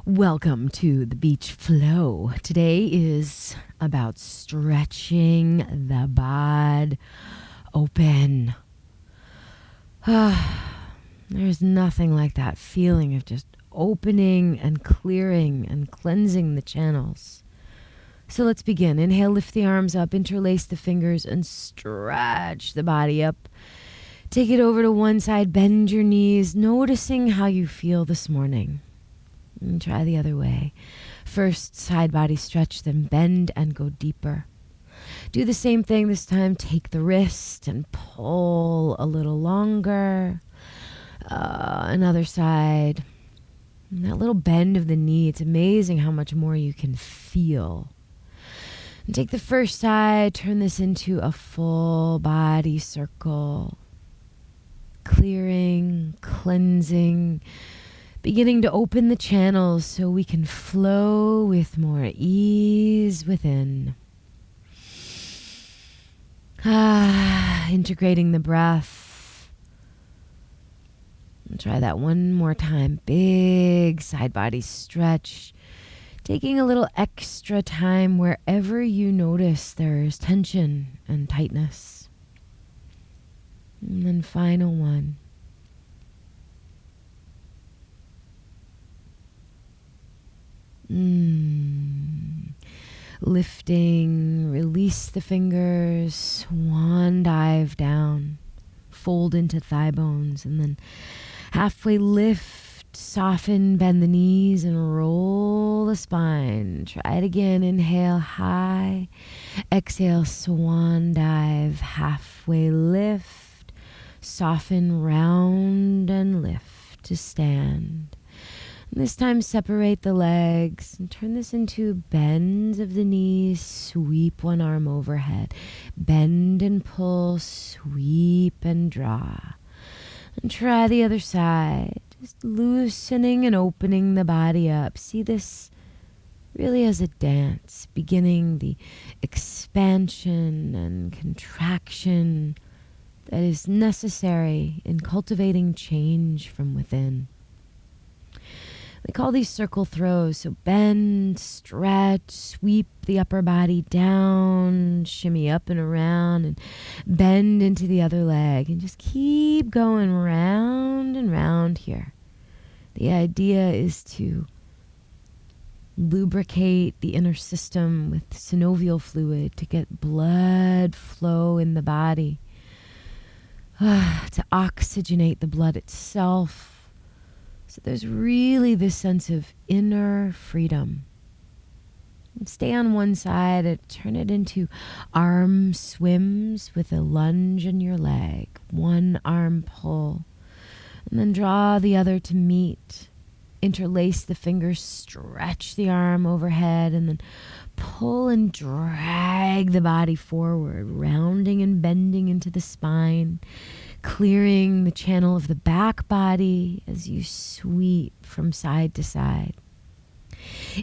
Welcome to the beach flow. Today is about stretching the bod open. There's nothing like that feeling of just opening and clearing and cleansing the channels. So let's begin. Inhale, lift the arms up, interlace the fingers, and stretch the body up. Take it over to one side, bend your knees, noticing how you feel this morning. And try the other way. First, side body stretch, then bend and go deeper. Do the same thing this time. Take the wrist and pull a little longer. Another side. And that little bend of the knee, it's amazing how much more you can feel. And take the first side, turn this into a full body circle. Clearing, cleansing, beginning to open the channels so we can flow with more ease within. Integrating the breath. And try that one more time. Big side body stretch. Taking a little extra time wherever you notice there's tension and tightness. And then final one. Lifting, release the fingers, swan dive down, fold into thigh bones, and then halfway lift, soften, bend the knees, and roll the spine. Try it again. Inhale high, exhale, swan dive, halfway lift, soften, round, and lift to stand. This time separate the legs and turn this into bends of the knees. Sweep one arm overhead. Bend and pull, sweep and draw. And try the other side. Just loosening and opening the body up. See this really as a dance, beginning the expansion and contraction that is necessary in cultivating change from within. We call these circle throws. So bend, stretch, sweep the upper body down, shimmy up and around, and bend into the other leg. And just keep going round and round here. The idea is to lubricate the inner system with synovial fluid to get blood flow in the body, to oxygenate the blood itself. So there's really this sense of inner freedom. And stay on one side and turn it into arm swims with a lunge in your leg. One arm pull. And then draw the other to meet. Interlace the fingers, stretch the arm overhead, and then pull and drag the body forward, rounding and bending into the spine. Clearing the channel of the back body as you sweep from side to side.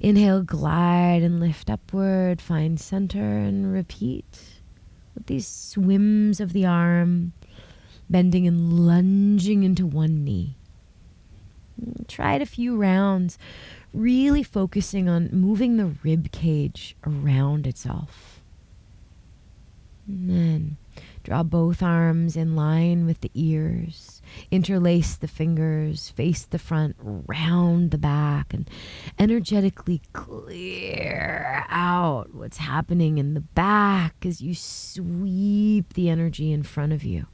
Inhale, glide and lift upward, find center and repeat with these swims of the arm, bending and lunging into one knee. Try it a few rounds, really focusing on moving the rib cage around itself. And then draw both arms in line with the ears. Interlace the fingers, face the front, round the back, and energetically clear out what's happening in the back as you sweep the energy in front of you.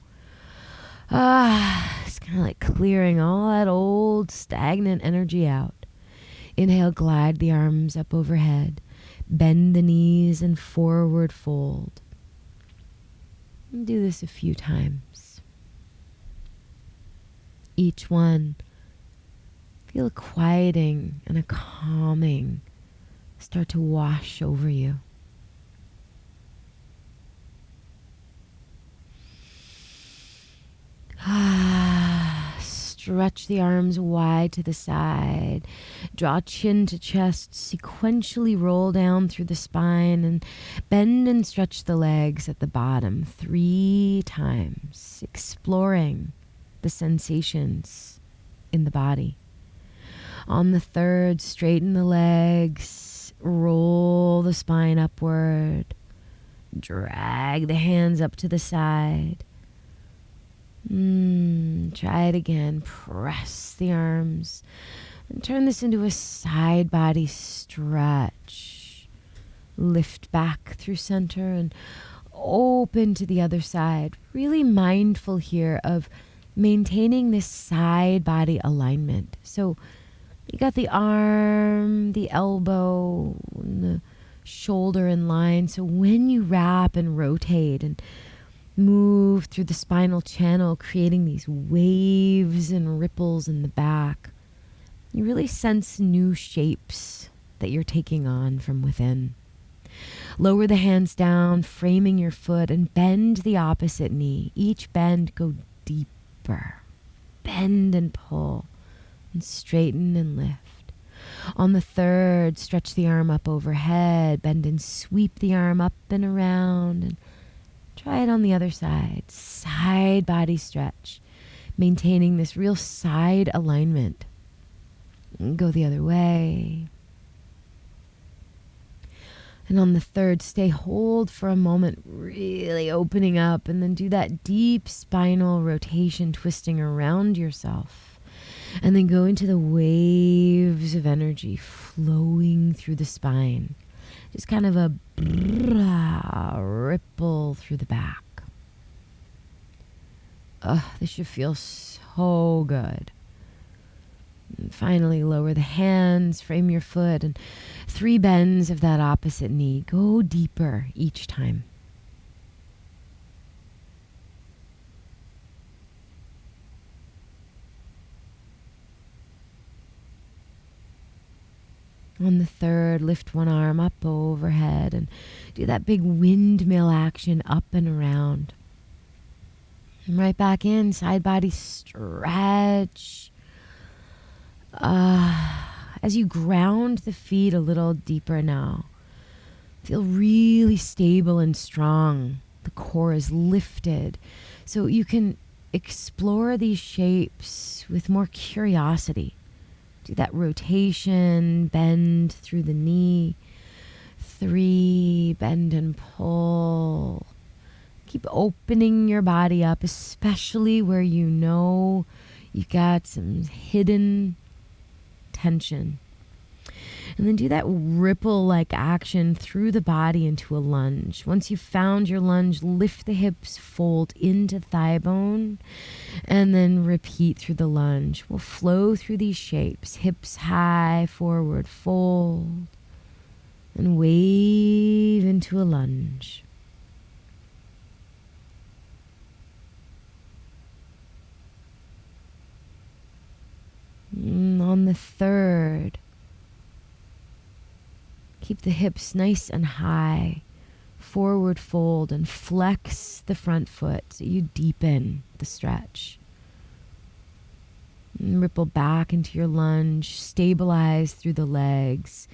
It's kind of like clearing all that old stagnant energy out. Inhale, glide the arms up overhead. Bend the knees and forward fold. And do this a few times. Each one, feel a quieting and a calming start to wash over you. Stretch the arms wide to the side. Draw chin to chest. Sequentially roll down through the spine and bend and stretch the legs at the bottom 3 times, exploring the sensations in the body. On the third, straighten the legs, roll the spine upward, drag the hands up to the side. Try it again. Press the arms and turn this into a side body stretch. Lift back through center and open to the other side. Really mindful here of maintaining this side body alignment. So you got the arm, the elbow, and the shoulder in line. So when you wrap and rotate and move through the spinal channel, creating these waves and ripples in the back, you really sense new shapes that you're taking on from within. Lower the hands down, framing your foot, and bend the opposite knee. Each bend, go deeper. Bend and pull, and straighten and lift. On the third, stretch the arm up overhead, bend and sweep the arm up and around, and try it on the other side. Side body stretch, maintaining this real side alignment. And go the other way. And on the third, hold for a moment, really opening up, and then do that deep spinal rotation, twisting around yourself. And then go into the waves of energy flowing through the spine. Just kind of a ripple through the back. This should feel so good. And finally, lower the hands, frame your foot, and 3 bends of that opposite knee. Go deeper each time. On the third, lift one arm up overhead and do that big windmill action up and around. And right back in, side body stretch. As you ground the feet a little deeper now, feel really stable and strong. The core is lifted, so you can explore these shapes with more curiosity. Do that rotation, bend through the knee. 3, bend and pull. Keep opening your body up, especially where you know you've got some hidden tension. And then do that ripple-like action through the body into a lunge. Once you've found your lunge, lift the hips, fold into thigh bone, and then repeat through the lunge. We'll flow through these shapes. Hips high, forward fold, and wave into a lunge. On the third, keep the hips nice and high, forward fold, and flex the front foot so you deepen the stretch. And ripple back into your lunge, stabilize through the legs,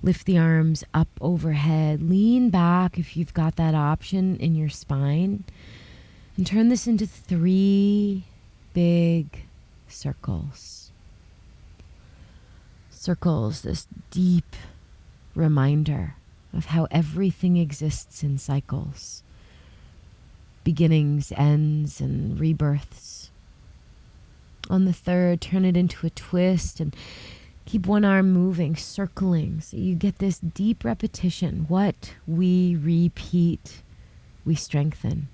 lift the arms up overhead, lean back if you've got that option in your spine, and turn this into 3 big circles. Circles, this deep reminder of how everything exists in cycles. Beginnings, ends, and rebirths. On the third, turn it into a twist and keep one arm moving, circling, so you get this deep repetition. What we repeat, we strengthen.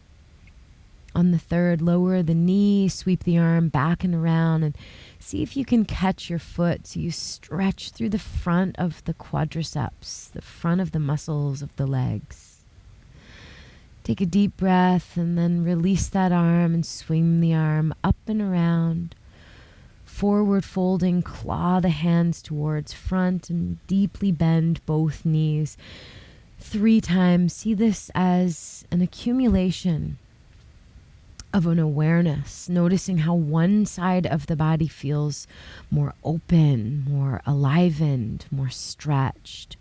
On the third, lower the knee, sweep the arm back and around, and see if you can catch your foot so you stretch through the front of the quadriceps, the front of the muscles of the legs. Take a deep breath and then release that arm and swing the arm up and around. Forward folding, claw the hands towards front and deeply bend both knees. 3 times. See this as an accumulation of an awareness, noticing how one side of the body feels more open, more enlivened, more stretched.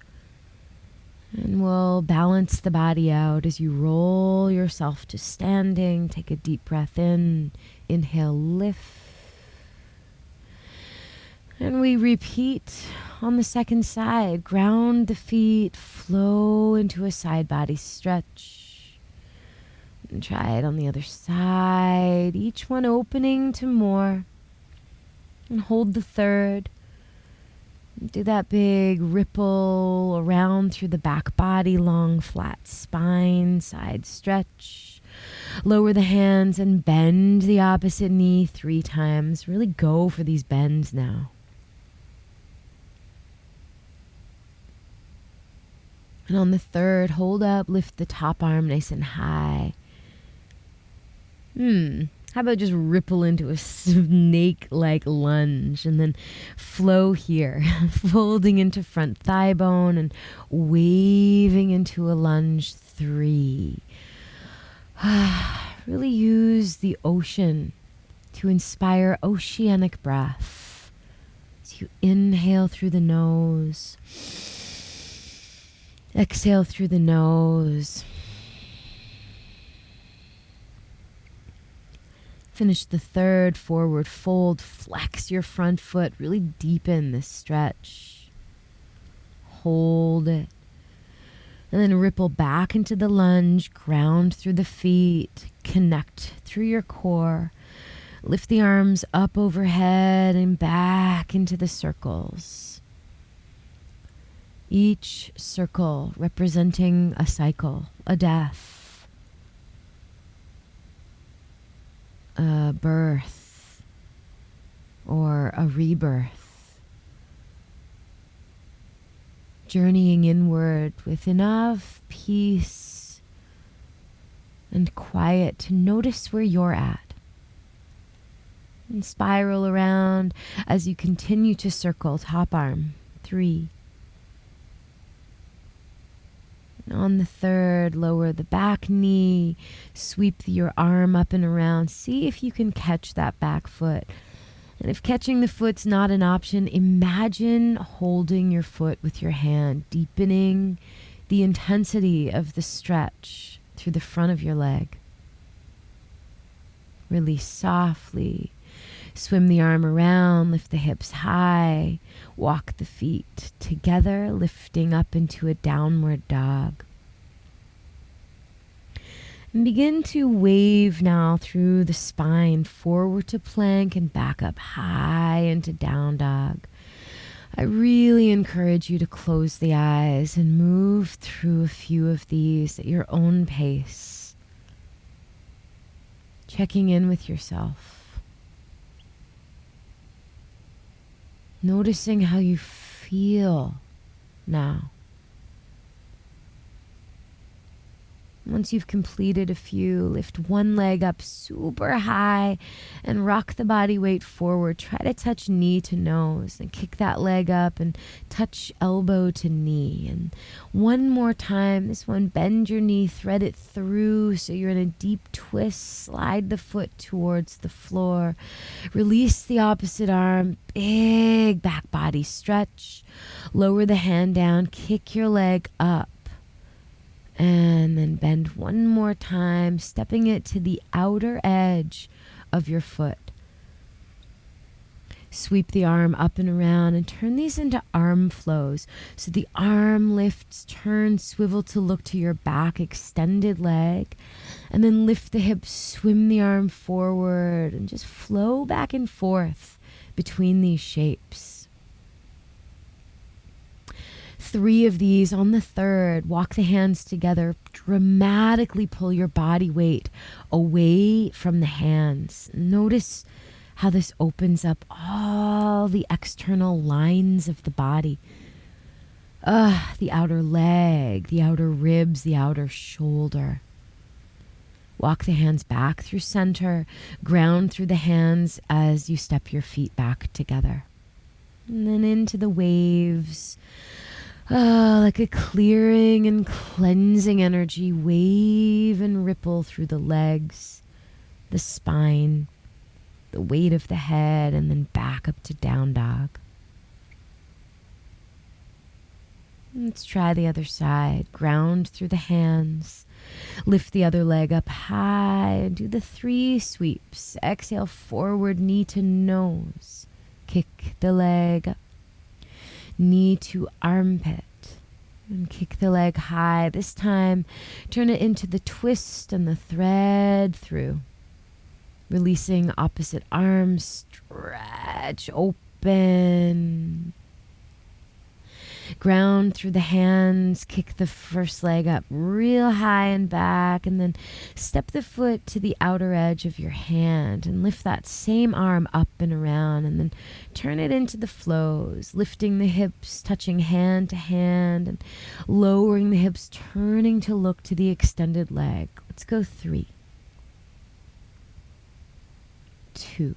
And we'll balance the body out as you roll yourself to standing. Take a deep breath in, inhale, lift. And we repeat on the second side. Ground the feet, flow into a side body stretch. And try it on the other side. Each one opening to more. And hold the third. Do that big ripple around through the back body, long flat spine, side stretch. Lower the hands and bend the opposite knee 3 times. Really go for these bends now. And on the third, hold up, lift the top arm nice and high. How about just ripple into a snake-like lunge and then flow here, folding into front thigh bone and waving into a lunge 3. Really use the ocean to inspire oceanic breath. As you inhale through the nose, exhale through the nose. Finish the third, forward fold, flex your front foot, really deepen this stretch. Hold it. And then ripple back into the lunge, ground through the feet, connect through your core. Lift the arms up overhead and back into the circles. Each circle representing a cycle, a death, a birth, or a rebirth. Journeying inward with enough peace and quiet to notice where you're at. And spiral around as you continue to circle. Top arm, 3. On the third, lower the back knee, sweep your arm up and around. See if you can catch that back foot. And if catching the foot's not an option, imagine holding your foot with your hand, deepening the intensity of the stretch through the front of your leg. Release softly. Swim the arm around, lift the hips high, walk the feet together, lifting up into a downward dog. And begin to wave now through the spine, forward to plank and back up high into down dog. I really encourage you to close the eyes and move through a few of these at your own pace. Checking in with yourself. Noticing how you feel now. Once you've completed a few, lift one leg up super high and rock the body weight forward. Try to touch knee to nose and kick that leg up and touch elbow to knee. And one more time, this one, bend your knee, thread it through so you're in a deep twist. Slide the foot towards the floor. Release the opposite arm, big back body stretch. Lower the hand down, kick your leg up. And then bend one more time, stepping it to the outer edge of your foot. Sweep the arm up and around and turn these into arm flows. So the arm lifts, turn, swivel to look to your back, extended leg. And then lift the hips, swim the arm forward, and just flow back and forth between these shapes. 3 of these. On the third, walk the hands together, dramatically pull your body weight away from the hands. Notice how this opens up all the external lines of the body. The outer leg, the outer ribs, the outer shoulder. Walk the hands back through center, ground through the hands as you step your feet back together. And then into the waves. Like a clearing and cleansing energy, wave and ripple through the legs, the spine, the weight of the head, and then back up to down dog. Let's try the other side. Ground through the hands. Lift the other leg up high and do the 3 sweeps. Exhale forward, knee to nose. kick the leg up. Knee to armpit. And kick the leg high. This time, turn it into the twist and the thread through. Releasing opposite arm, stretch, open. Ground through the hands, kick the first leg up real high and back, and then step the foot to the outer edge of your hand and lift that same arm up and around, and then turn it into the flows, lifting the hips, touching hand to hand, and lowering the hips, turning to look to the extended leg. Let's go 3, 2.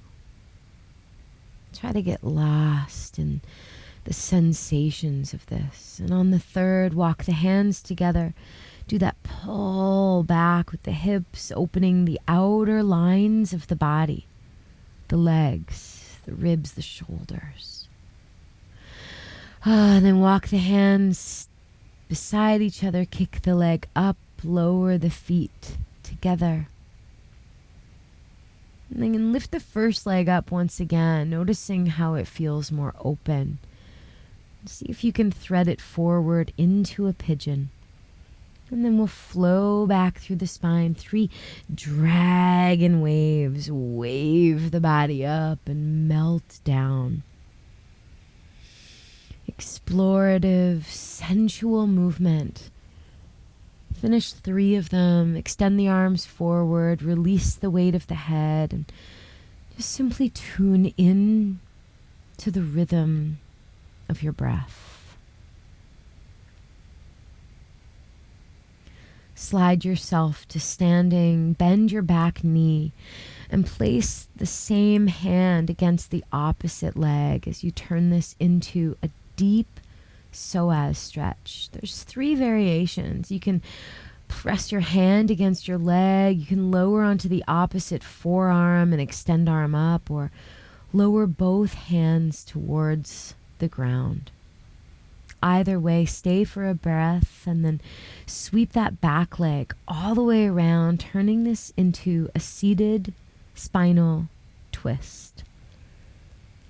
Try to get lost in the sensations of this. And on the 3rd, walk the hands together. Do that pull back with the hips, opening the outer lines of the body, the legs, the ribs, the shoulders. And then walk the hands beside each other, kick the leg up, lower the feet together. And then lift the first leg up once again, noticing how it feels more open. See if you can thread it forward into a pigeon. And then we'll flow back through the spine. 3 dragon waves. Wave the body up and melt down. Explorative, sensual movement. Finish 3 of them. Extend the arms forward. Release the weight of the head. And just simply tune in to the rhythm of your breath. Slide yourself to standing, bend your back knee, and place the same hand against the opposite leg as you turn this into a deep Psoas stretch. There's 3 variations. You can press your hand against your leg, you can lower onto the opposite forearm and extend arm up, or lower both hands towards the ground. Either way, stay for a breath and then sweep that back leg all the way around, turning this into a seated spinal twist.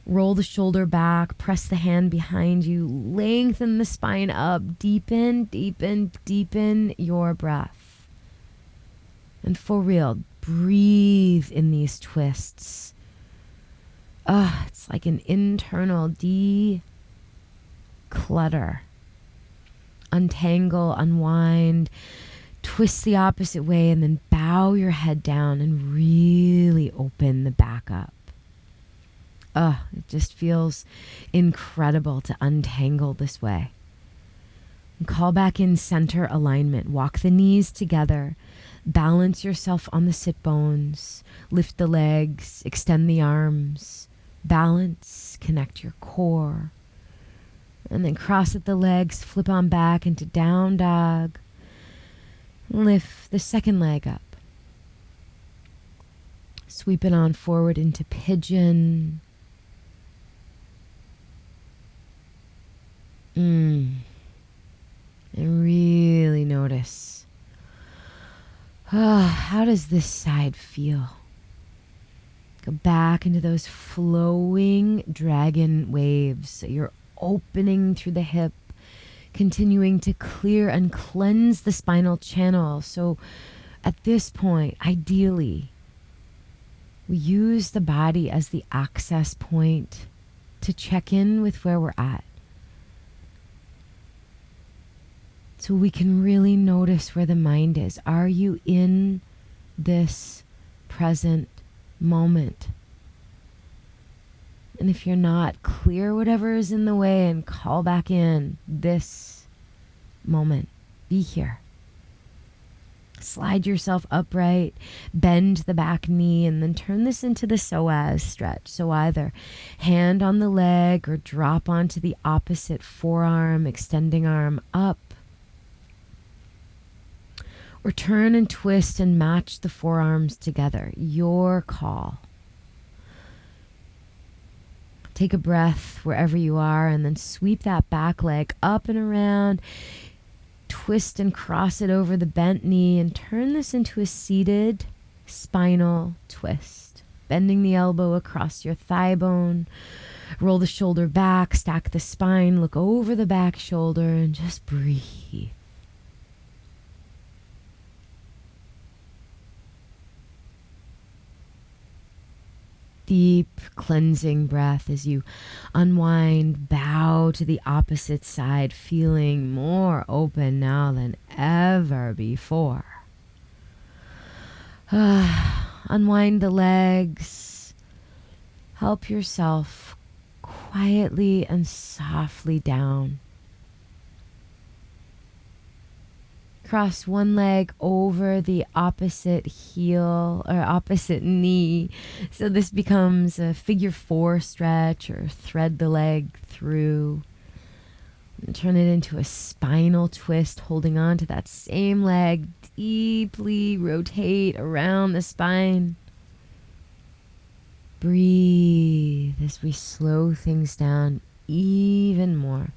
Roll the shoulder back, press the hand behind you, lengthen the spine up, deepen, deepen, deepen your breath. And for real, breathe in these twists. It's like an internal declutter. Untangle, unwind, twist the opposite way, and then bow your head down and really open the back up. It just feels incredible to untangle this way. And call back in center alignment. Walk the knees together. Balance yourself on the sit bones. Lift the legs. Extend the arms. Balance. Connect your core. And then cross at the legs. Flip on back into down dog. Lift the second leg up. Sweep it on forward into pigeon. And really notice, how does this side feel? Go back into those flowing dragon waves. So you're opening through the hip, continuing to clear and cleanse the spinal channel. So at this point, ideally, we use the body as the access point to check in with where we're at. So we can really notice where the mind is. Are you in this present moment? And if you're not, clear whatever is in the way and call back in this moment. Be here. Slide yourself upright, bend the back knee, and then turn this into the Psoas stretch. So either hand on the leg or drop onto the opposite forearm, extending arm up. Or turn and twist and match the forearms together. Your call. Take a breath wherever you are and then sweep that back leg up and around. Twist and cross it over the bent knee and turn this into a seated spinal twist. Bending the elbow across your thigh bone. Roll the shoulder back, stack the spine, look over the back shoulder, and just breathe. Deep cleansing breath as you unwind, bow to the opposite side, feeling more open now than ever before. Unwind the legs. Help yourself quietly and softly down. Cross one leg over the opposite heel or opposite knee. So this becomes a figure 4 stretch, or thread the leg through. And turn it into a spinal twist, holding on to that same leg. Deeply rotate around the spine. Breathe as we slow things down even more.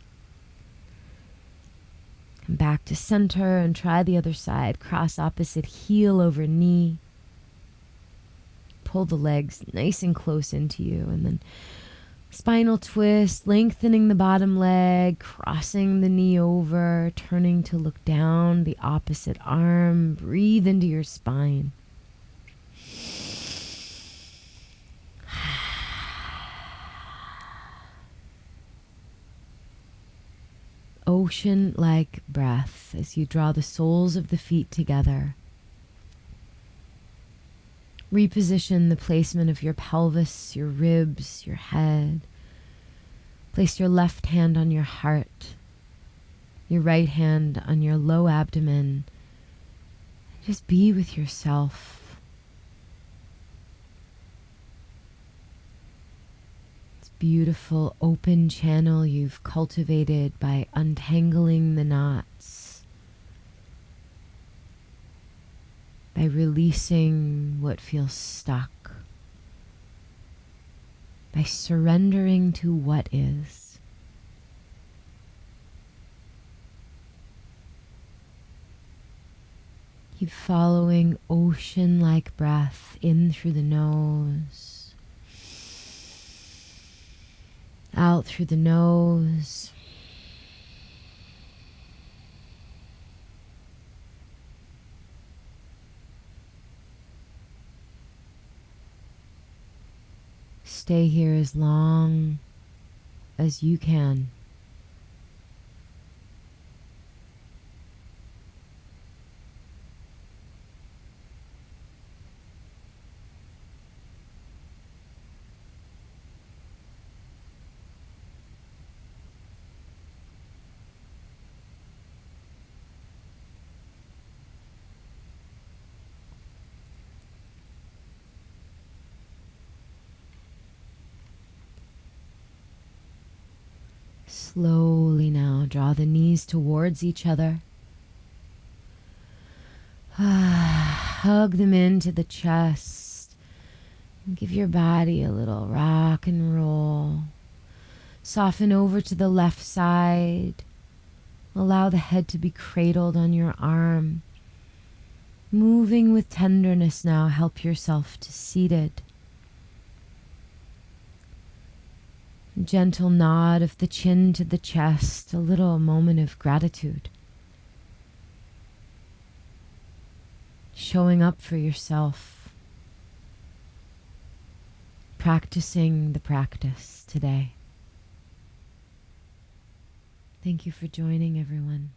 Come back to center and try the other side. Cross opposite heel over knee. Pull the legs nice and close into you. And then spinal twist, lengthening the bottom leg, crossing the knee over, turning to look down the opposite arm. Breathe into your spine. Ocean-like breath as you draw the soles of the feet together. Reposition the placement of your pelvis, your ribs, your head. Place your left hand on your heart, your right hand on your low abdomen. Just be with yourself. Beautiful open channel you've cultivated by untangling the knots, by releasing what feels stuck, by surrendering to what is. Keep following ocean-like breath in through the nose, out through the nose. Stay here as long as you can. Slowly now, draw the knees towards each other. Hug them into the chest. And give your body a little rock and roll. Soften over to the left side. Allow the head to be cradled on your arm. Moving with tenderness now, help yourself to seated. Gentle nod of the chin to the chest, a little moment of gratitude. Showing up for yourself. Practicing the practice today. Thank you for joining, everyone.